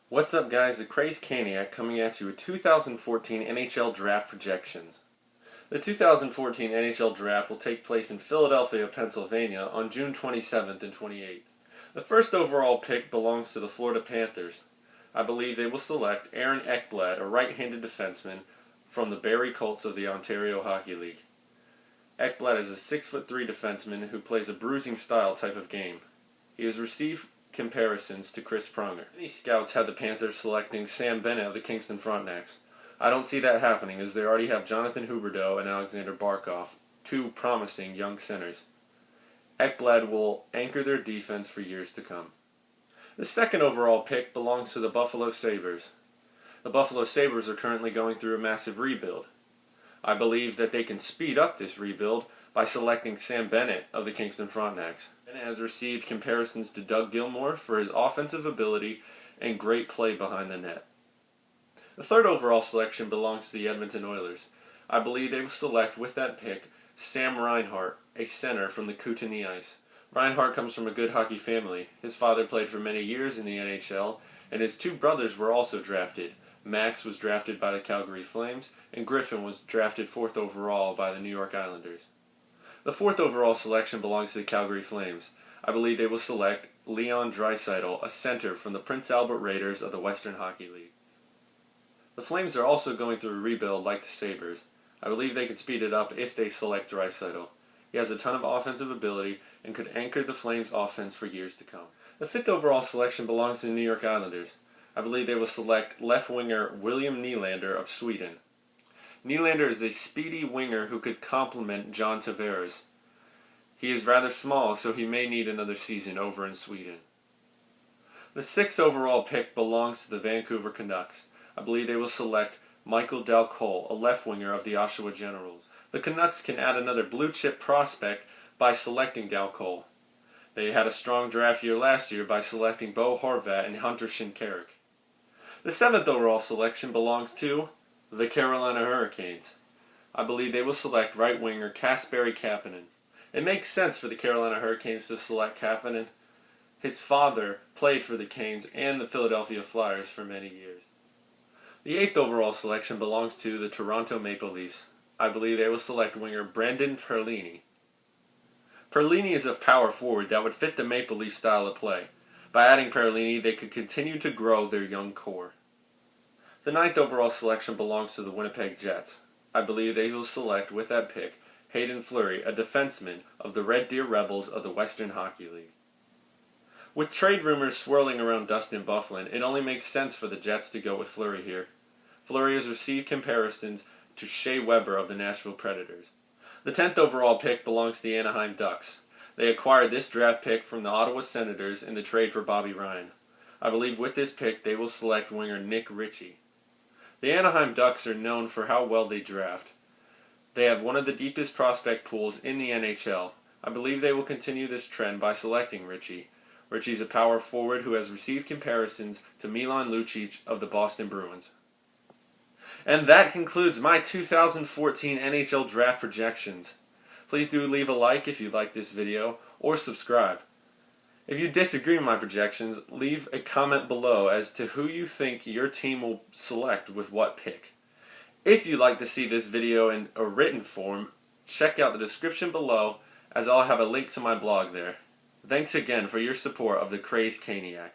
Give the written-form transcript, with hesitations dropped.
What's up, guys? The Crazed Caniac coming at you with 2014 NHL Draft projections. The 2014 NHL Draft will take place in Philadelphia, Pennsylvania on June 27th and 28th. The first overall pick belongs to the Florida Panthers. I believe they will select Aaron Ekblad, a right-handed defenseman from the Barrie Colts of the Ontario Hockey League. Ekblad is a 6'3" defenseman who plays a bruising style type of game. He has received comparisons to Chris Pronger. Many scouts had the Panthers selecting Sam Bennett of the Kingston Frontenacs. I don't see that happening, as they already have Jonathan Huberdeau and Alexander Barkov, two promising young centers. Ekblad will anchor their defense for years to come. The second overall pick belongs to the Buffalo Sabres. The Buffalo Sabres are currently going through a massive rebuild. I believe that they can speed up this rebuild by selecting Sam Bennett of the Kingston Frontenacs. Bennett has received comparisons to Doug Gilmour for his offensive ability and great play behind the net. The third overall selection belongs to the Edmonton Oilers. I believe they will select with that pick Sam Reinhart, a center from the Kootenay Ice. Reinhart comes from a good hockey family. His father played for many years in the NHL, and his two brothers were also drafted. Max was drafted by the Calgary Flames, and Griffin was drafted 4th overall by the New York Islanders. The 4th overall selection belongs to the Calgary Flames. I believe they will select Leon Draisaitl, a center from the Prince Albert Raiders of the Western Hockey League. The Flames are also going through a rebuild like the Sabres. I believe they can speed it up if they select Draisaitl. He has a ton of offensive ability and could anchor the Flames' offense for years to come. The 5th overall selection belongs to the New York Islanders. I believe they will select left winger William Nylander of Sweden. Nylander is a speedy winger who could complement John Tavares. He is rather small, so he may need another season over in Sweden. The 6th overall pick belongs to the Vancouver Canucks. I believe they will select Michael Dal Colle, a left winger of the Oshawa Generals. The Canucks can add another blue-chip prospect by selecting Dal Colle. They had a strong draft year last year by selecting Bo Horvat and Hunter Shinkaruk. The 7th overall selection belongs to the Carolina Hurricanes. I believe they will select right winger Kasperi Kapanen. It makes sense for the Carolina Hurricanes to select Kapanen. His father played for the Canes and the Philadelphia Flyers for many years. The 8th overall selection belongs to the Toronto Maple Leafs. I believe they will select winger Brendan Perlini. Perlini is a power forward that would fit the Maple Leaf style of play. By adding Perlini, they could continue to grow their young core. The 9th overall selection belongs to the Winnipeg Jets. I believe they will select with that pick Hayden Fleury, a defenseman of the Red Deer Rebels of the Western Hockey League. With trade rumors swirling around Dustin Byfuglien, it only makes sense for the Jets to go with Fleury here. Fleury has received comparisons to Shea Weber of the Nashville Predators. The 10th overall pick belongs to the Anaheim Ducks. They acquired this draft pick from the Ottawa Senators in the trade for Bobby Ryan. I believe with this pick they will select winger Nick Ritchie. The Anaheim Ducks are known for how well they draft. They have one of the deepest prospect pools in the NHL. I believe they will continue this trend by selecting Ritchie. Ritchie is a power forward who has received comparisons to Milan Lucic of the Boston Bruins. And that concludes my 2014 NHL Draft projections. Please do leave a like if you like this video, or subscribe. If you disagree with my projections, leave a comment below as to who you think your team will select with what pick. If you'd like to see this video in a written form, check out the description below, as I'll have a link to my blog there. Thanks again for your support of the Crazed Caniac.